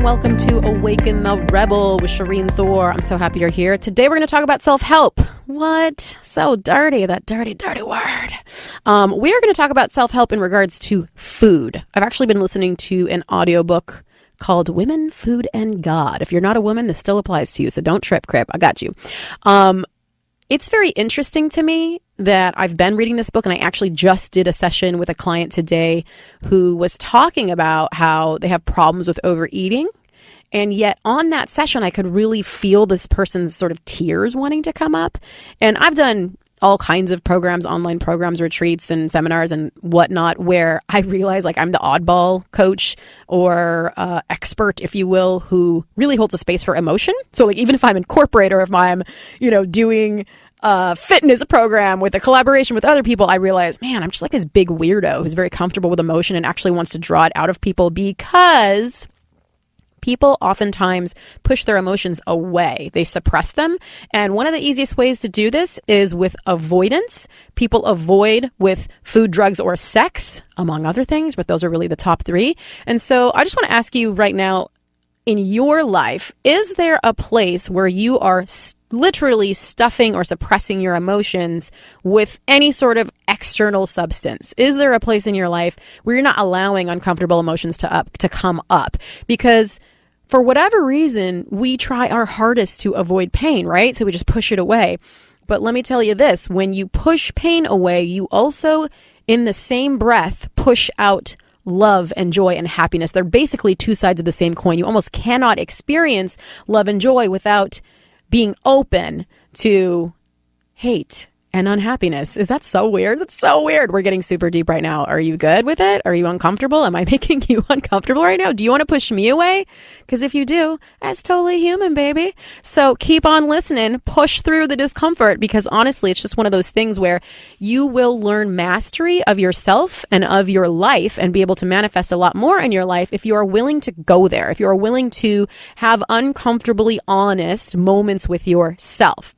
welcome to Awaken the Rebel with Shereen Thor. I'm so happy you're here. Today we're going to talk about self-help. What? So dirty, that dirty, dirty word. We are going to talk about self-help in regards to food. I've actually been listening to an audiobook called Women, Food, and God. If you're not a woman, this still applies to you, so don't trip, Crip. I got you. It's very interesting to me that I've been reading this book, and I actually just did a session with a client today who was talking about how they have problems with overeating. And yet on that session, I could really feel this person's sort of tears wanting to come up. And I've done all kinds of programs, online programs, retreats, and seminars and whatnot, where I realize like I'm the oddball coach or expert, if you will, who really holds a space for emotion. So like even if I'm in corporate or if I'm, doing a fitness program with a collaboration with other people, I realize, man, I'm just like this big weirdo who's very comfortable with emotion and actually wants to draw it out of people because people oftentimes push their emotions away. They suppress them. And one of the easiest ways to do this is with avoidance. People avoid with food, drugs, or sex, among other things, but those are really the top three. And so I just want to ask you right now, in your life, is there a place where you are literally stuffing or suppressing your emotions with any sort of external substance? Is there a place in your life where you're not allowing uncomfortable emotions to come up? Because for whatever reason, we try our hardest to avoid pain, right? So we just push it away. But let me tell you this, when you push pain away, you also, in the same breath, push out love and joy and happiness. They're basically two sides of the same coin. You almost cannot experience love and joy without being open to hate and unhappiness. Is that so weird? That's so weird. We're getting super deep right now. Are you good with it? Are you uncomfortable? Am I making you uncomfortable right now? Do you want to push me away? Because if you do, that's totally human, baby. So keep on listening. Push through the discomfort, because honestly, it's just one of those things where you will learn mastery of yourself and of your life and be able to manifest a lot more in your life if you are willing to go there, if you are willing to have uncomfortably honest moments with yourself.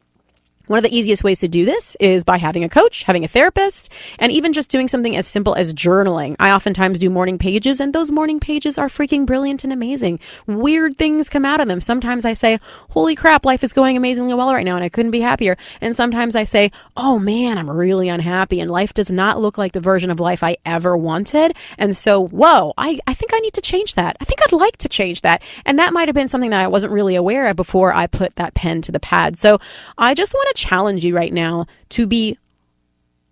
One of the easiest ways to do this is by having a coach, having a therapist, and even just doing something as simple as journaling. I oftentimes do morning pages, and those morning pages are freaking brilliant and amazing. Weird things come out of them. Sometimes I say, holy crap, life is going amazingly well right now, and I couldn't be happier. And sometimes I say, oh man, I'm really unhappy, and life does not look like the version of life I ever wanted. And so, whoa, I think I need to change that. I think I'd like to change that. And that might have been something that I wasn't really aware of before I put that pen to the pad. So I just want to challenge you right now to be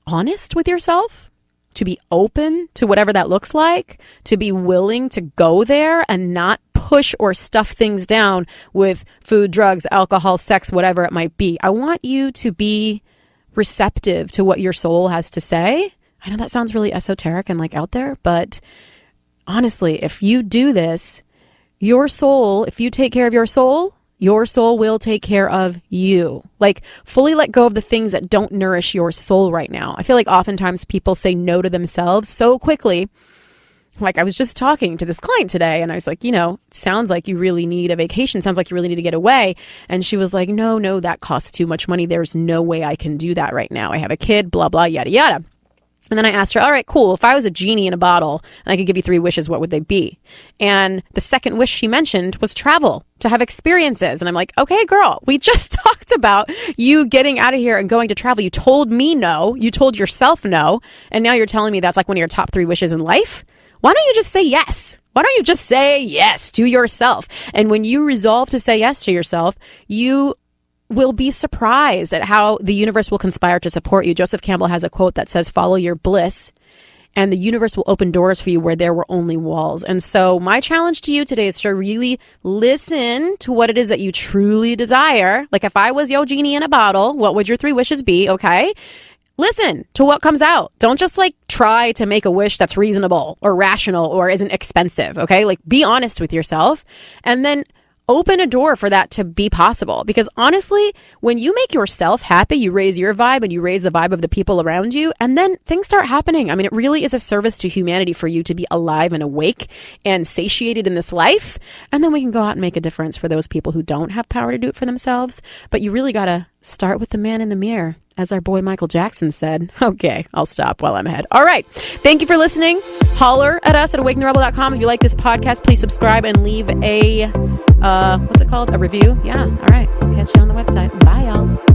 honest with yourself, to be open to whatever that looks like, to be willing to go there and not push or stuff things down with food, drugs, alcohol, sex, whatever it might be. I want you to be receptive to what your soul has to say. I know that sounds really esoteric and like out there, but honestly, if you do this, your soul, if you take care of your soul will take care of you. Like, fully let go of the things that don't nourish your soul right now. I feel like oftentimes people say no to themselves so quickly. Like, I was just talking to this client today and I was like, it sounds like you really need a vacation. Sounds like you really need to get away. And she was like, no, that costs too much money. There's no way I can do that right now. I have a kid, blah, blah, yada, yada. And then I asked her, all right, cool. If I was a genie in a bottle and I could give you 3 wishes, what would they be? And the second wish she mentioned was travel, to have experiences. And I'm like, okay, girl, we just talked about you getting out of here and going to travel. You told me no. You told yourself no. And now you're telling me that's like one of your top 3 wishes in life? Why don't you just say yes? Why don't you just say yes to yourself? And when you resolve to say yes to yourself, you will be surprised at how the universe will conspire to support you. Joseph Campbell has a quote that says, follow your bliss, and the universe will open doors for you where there were only walls. And so my challenge to you today is to really listen to what it is that you truly desire. Like, if I was your genie in a bottle, what would your 3 wishes be? Okay. Listen to what comes out. Don't just like try to make a wish that's reasonable or rational or isn't expensive. Okay. Like, be honest with yourself and then open a door for that to be possible. Because honestly, when you make yourself happy, you raise your vibe and you raise the vibe of the people around you, and then things start happening. I mean, it really is a service to humanity for you to be alive and awake and satiated in this life. And then we can go out and make a difference for those people who don't have power to do it for themselves. But you really got to start with the man in the mirror as our boy Michael Jackson said. Okay, I'll stop while I'm ahead. All right. Thank you for listening. Holler at us at awakentherebel.com. If you like this podcast, please subscribe and leave a, what's it called? A review? Yeah. All right. I'll catch you on the website. Bye, y'all.